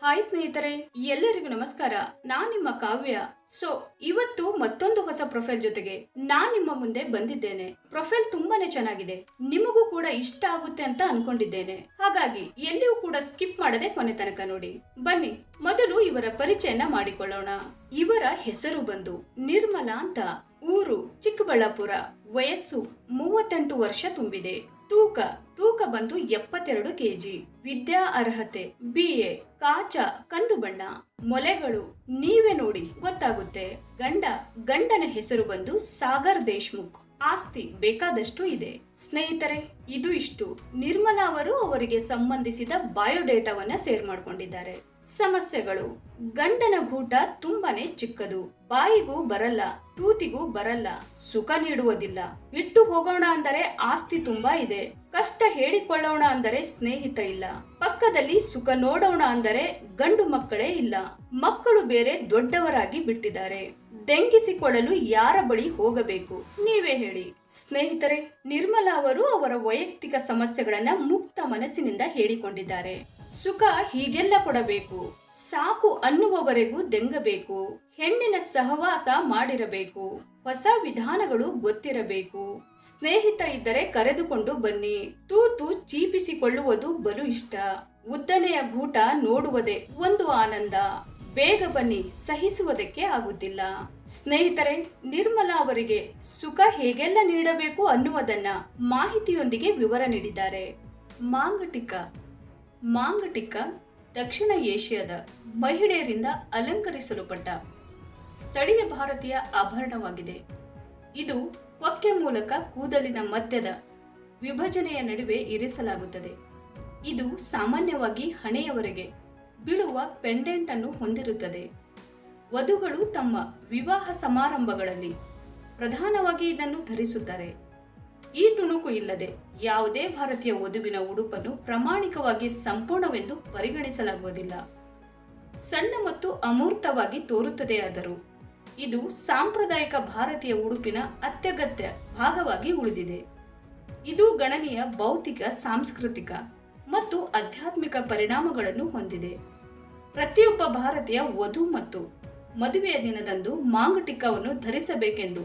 Hi ಸ್ನೇಹಿತರೆ, ಎಲ್ಲರಿಗೂ ನಮಸ್ಕಾರ. ನಾನ್ ನಿಮ್ಮ ಕಾವ್ಯ. ಇವತ್ತು ಮತ್ತೊಂದು ಹೊಸ ಪ್ರೊಫೈಲ್ ಜೊತೆಗೆ ನಾನ್ ನಿಮ್ಮ ಮುಂದೆ ಬಂದಿದ್ದೇನೆ. ಪ್ರೊಫೈಲ್ ತುಂಬಾನೇ ಚೆನ್ನಾಗಿದೆ, ನಿಮಗೂ ಕೂಡ ಇಷ್ಟ ಆಗುತ್ತೆ ಅಂತ ಅನ್ಕೊಂಡಿದ್ದೇನೆ. ಹಾಗಾಗಿ ಎಲ್ಲಿಯೂ ಕೂಡ ಸ್ಕಿಪ್ ಮಾಡದೆ ಕೊನೆ ತನಕ ನೋಡಿ. ಬನ್ನಿ ಮೊದಲು ಇವರ ಪರಿಚಯನ ಮಾಡಿಕೊಳ್ಳೋಣ. ಇವರ ಹೆಸರು ಬಂದು ನಿರ್ಮಲಾ ಅಂತ. ಊರು ಚಿಕ್ಕಬಳ್ಳಾಪುರ. ವಯಸ್ಸು 38 ವರ್ಷ ತುಂಬಿದೆ. ತೂಕ ಬಂದು 72 ಕೆಜಿ. ವಿದ್ಯಾ ಅರ್ಹತೆ BA. ಕಾಚ ಕಂದು ಬಣ್ಣ. ಮೊಲೆಗಳು ನೀವೇ ನೋಡಿ ಗೊತ್ತಾಗುತ್ತೆ. ಗಂಡನ ಹೆಸರು ಬಂದು ಸಾಗರ್ ದೇಶ್ಮುಖ್. ಆಸ್ತಿ ಬೇಕಾದಷ್ಟು ಇದೆ. ಸ್ನೇಹಿತರೆ, ಇದು ಇಷ್ಟು ನಿರ್ಮಲಾ ಅವರು ಅವರಿಗೆ ಸಂಬಂಧಿಸಿದ ಬಯೋಡೇಟಾವನ್ನ ಶೇರ್ ಮಾಡ್ಕೊಂಡಿದ್ದಾರೆ. ಸಮಸ್ಯೆಗಳು: ಗಂಡನ ಗೂಟ ತುಂಬಾನೇ ಚಿಕ್ಕದು, ಬಾಯಿಗೂ ಬರಲ್ಲ, ತೂತಿಗೂ ಬರಲ್ಲ, ಸುಖ ನೀಡುವುದಿಲ್ಲ, ಬಿಟ್ಟು ಹೋಗೋಣ ಅಂದರೆ ಆಸ್ತಿ ತುಂಬಾ ಇದೆ, ಕಷ್ಟ ಹೇಳಿಕೊಳ್ಳೋಣ ಅಂದರೆ ಸ್ನೇಹಿತ ಇಲ್ಲ, ಪಕ್ಕದಲ್ಲಿ ಸುಖ ನೋಡೋಣ ಅಂದರೆ ಗಂಡು ಮಕ್ಕಳೇ ಇಲ್ಲ, ಮಕ್ಕಳು ಬೇರೆ ದೊಡ್ಡವರಾಗಿ ಬಿಟ್ಟಿದ್ದಾರೆ, ದೆಂಗಿಸಿಕೊಳ್ಳಲು ಯಾರ ಬಳಿ ಹೋಗಬೇಕು ನೀವೇ ಹೇಳಿ. ಸ್ನೇಹಿತರೆ, ನಿರ್ಮಲಾ ಅವರು ಅವರ ವೈಯಕ್ತಿಕ ಸಮಸ್ಯೆಗಳನ್ನ ಮುಕ್ತ ಮನಸ್ಸಿನಿಂದ ಹೇಳಿಕೊಂಡಿದ್ದಾರೆ. ಸುಖ ಹೀಗೆಲ್ಲ ಕೊಡಬೇಕು, ಸಾಕು ಅನ್ನುವವರೆಗೂ ದೆಂಗಬೇಕು, ಹೆಣ್ಣಿನ ಸಹವಾಸ ಮಾಡಿರಬೇಕು, ಹೊಸ ವಿಧಾನಗಳು ಗೊತ್ತಿರಬೇಕು, ಸ್ನೇಹಿತ ಇದ್ದರೆ ಕರೆದುಕೊಂಡು ಬನ್ನಿ, ತೂತು ಚೀಪಿಸಿಕೊಳ್ಳುವುದು ಬಲು ಇಷ್ಟ, ಉದ್ದನೆಯ ಗೂಟ ನೋಡುವುದೇ ಒಂದು ಆನಂದ, ಬೇಗ ಬನ್ನಿ ಸಹಿಸುವುದಕ್ಕೆ ಆಗುತ್ತಿಲ್ಲ. ಸ್ನೇಹಿತರೆ, ನಿರ್ಮಲಾ ಅವರಿಗೆ ಸುಖ ಹೇಗೆಲ್ಲ ನೀಡಬೇಕು ಅನ್ನುವುದನ್ನ ಮಾಹಿತಿಯೊಂದಿಗೆ ವಿವರ ನೀಡಿದ್ದಾರೆ. ಮಾಂಗಟಿಕ ದಕ್ಷಿಣ ಏಷ್ಯಾದ ಮಹಿಳೆಯರಿಂದ ಅಲಂಕರಿಸಲ್ಪಟ್ಟ ಸ್ಥಳೀಯ ಭಾರತೀಯ ಆಭರಣವಾಗಿದೆ. ಇದು ಕೊಕ್ಕೆ ಮೂಲಕ ಕೂದಲಿನ ಮಧ್ಯದ ವಿಭಜನೆಯ ನಡುವೆ ಇರಿಸಲಾಗುತ್ತದೆ. ಇದು ಸಾಮಾನ್ಯವಾಗಿ ಹಣೆಯವರೆಗೆ ಬೀಳುವ ಪೆಂಡೆಂಟ್ ಅನ್ನು ಹೊಂದಿರುತ್ತದೆ. ವಧುಗಳು ತಮ್ಮ ವಿವಾಹ ಸಮಾರಂಭಗಳಲ್ಲಿ ಪ್ರಧಾನವಾಗಿ ಇದನ್ನು ಧರಿಸುತ್ತಾರೆ. ಈ ತುಣುಕು ಇಲ್ಲದೆ ಯಾವುದೇ ಭಾರತೀಯ ವಧುವಿನ ಉಡುಪನ್ನು ಪ್ರಾಮಾಣಿಕವಾಗಿ ಸಂಪೂರ್ಣವೆಂದು ಪರಿಗಣಿಸಲಾಗುವುದಿಲ್ಲ. ಸಣ್ಣ ಮತ್ತು ಅಮೂರ್ತವಾಗಿ ತೋರುತ್ತದೆಯಾದರೂ ಇದು ಸಾಂಪ್ರದಾಯಿಕ ಭಾರತೀಯ ಉಡುಪಿನ ಅತ್ಯಗತ್ಯ ಭಾಗವಾಗಿ ಉಳಿದಿದೆ. ಇದು ಗಣನೀಯ ಭೌತಿಕ, ಸಾಂಸ್ಕೃತಿಕ ಮತ್ತು ಆಧ್ಯಾತ್ಮಿಕ ಪರಿಣಾಮಗಳನ್ನು ಹೊಂದಿದೆ. ಪ್ರತಿಯೊಬ್ಬ ಭಾರತೀಯ ವಧು ಮತ್ತು ಮದುವೆಯ ದಿನದಂದು ಮಾಂಗಟಿಕವನ್ನು ಧರಿಸಬೇಕೆಂದು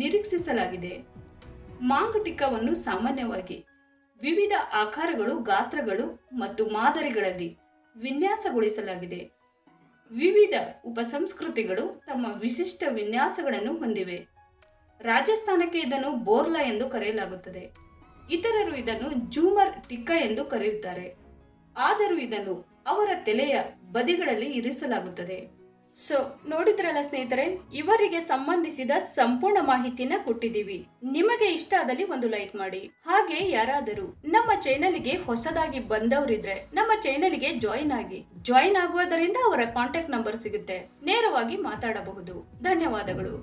ನಿರೀಕ್ಷಿಸಲಾಗಿದೆ. ಮಾಂಗಟಿಕವನ್ನು ಸಾಮಾನ್ಯವಾಗಿ ವಿವಿಧ ಆಕಾರಗಳು, ಗಾತ್ರಗಳು ಮತ್ತು ಮಾದರಿಗಳಲ್ಲಿ ವಿನ್ಯಾಸಗೊಳಿಸಲಾಗಿದೆ. ವಿವಿಧ ಉಪಸಂಸ್ಕೃತಿಗಳು ತಮ್ಮ ವಿಶಿಷ್ಟ ವಿನ್ಯಾಸಗಳನ್ನು ಹೊಂದಿವೆ. ರಾಜಸ್ಥಾನಕ್ಕೆ ಇದನ್ನು ಬೋರ್ಲಾ ಎಂದು ಕರೆಯಲಾಗುತ್ತದೆ. ಇತರರು ಇದನ್ನು ಜೂಮರ್ ಟಿಕ್ಕ ಎಂದು ಕರೆಯುತ್ತಾರೆ. ಆದರೂ ಇದನ್ನು ಅವರ ತಲೆಯ ಬದಿಗಳಲ್ಲಿ ಇರಿಸಲಾಗುತ್ತದೆ. ನೋಡಿದ್ರಲ್ಲ ಸ್ನೇಹಿತರೆ, ಇವರಿಗೆ ಸಂಬಂಧಿಸಿದ ಸಂಪೂರ್ಣ ಮಾಹಿತಿನ ಕೊಟ್ಟಿದ್ದೀವಿ. ನಿಮಗೆ ಇಷ್ಟ ಆದಲ್ಲಿ ಒಂದು ಲೈಕ್ ಮಾಡಿ. ಹಾಗೆ ಯಾರಾದರೂ ನಮ್ಮ ಚಾನೆಲ್ಗೆ ಹೊಸದಾಗಿ ಬಂದವರಿದ್ರೆ ನಮ್ಮ ಚಾನೆಲ್ಗೆ ಜಾಯಿನ್ ಆಗುವುದರಿಂದ ಅವರ ಕಾಂಟ್ಯಾಕ್ಟ್ ನಂಬರ್ ಸಿಗುತ್ತೆ, ನೇರವಾಗಿ ಮಾತಾಡಬಹುದು. ಧನ್ಯವಾದಗಳು.